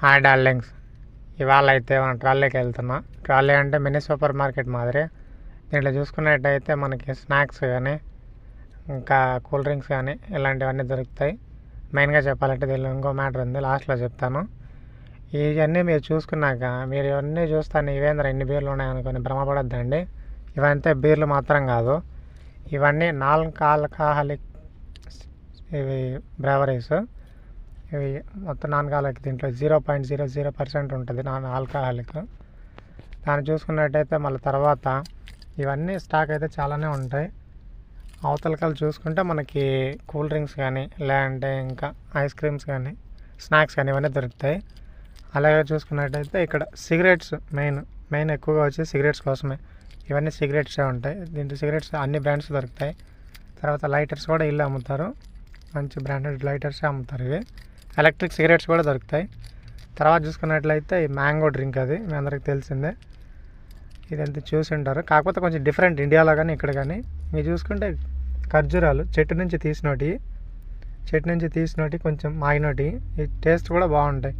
Hi darlings. ఇవాళ అయితే మనం ట్రాలీకి వెళ్తున్నాం. ట్రాలీ అంటే మినీ సూపర్ మార్కెట్ మాదిరి. దీంట్లో చూసుకున్నట్టయితే మనకి స్నాక్స్ కానీ ఇంకా కూల్ డ్రింక్స్ కానీ ఇలాంటివన్నీ దొరుకుతాయి. మెయిన్గా చెప్పాలంటే దీనిలో ఇంకో మ్యాటర్ ఉంది, లాస్ట్లో చెప్తాను. ఇవన్నీ మీరు చూసుకున్నాక మీరు ఇవన్నీ చూస్తాను ఇవేంద్ర ఇన్ని బీర్లు ఉన్నాయనుకొని భ్రమపడద్దండి. ఇవంతే బీర్లు మాత్రం కాదు, ఇవన్నీ నాన్ ఆల్కహాలిక్ ఇవి బ్రేవరీస్. ఇవి మొత్తం నాన్ ఆల్కహాలిక్. దీంట్లో 0.00% ఉంటుంది నాన్ ఆల్కహాలిక్. దాన్ని చూసుకున్నట్టయితే మళ్ళీ తర్వాత ఇవన్నీ స్టాక్ అయితే చాలానే ఉంటాయి. అవతలకాలు చూసుకుంటే మనకి కూల్ డ్రింక్స్ కానీ లేదంటే ఇంకా ఐస్ క్రీమ్స్ కానీ స్నాక్స్ కానీ ఇవన్నీ దొరుకుతాయి. అలాగే చూసుకున్నట్టయితే ఇక్కడ సిగరెట్స్ మెయిన్ ఎక్కువగా వచ్చి సిగరెట్స్ కోసమే. ఇవన్నీ సిగరెట్సే ఉంటాయి. దీంట్లో సిగరెట్స్ అన్ని బ్రాండ్స్ దొరుకుతాయి. తర్వాత లైటర్స్ కూడా ఇల్లు అమ్ముతారు, మంచి బ్రాండెడ్ లైటర్సే అమ్ముతారు. ఇవి ఎలక్ట్రిక్ సిగరెట్స్ కూడా దొరుకుతాయి. తర్వాత చూసుకున్నట్లయితే ఈ మ్యాంగో డ్రింక్, అది మీ అందరికి తెలిసిందే. ఇదంతా చూసి ఉంటారు, కాకపోతే కొంచెం డిఫరెంట్ ఇండియాలో కానీ ఇక్కడ కానీ. మీరు చూసుకుంటే ఖర్జూరాలు చెట్టు నుంచి తీసినోటి కొంచెం మాగినోటి, ఈ టేస్ట్ కూడా బాగుంటాయి.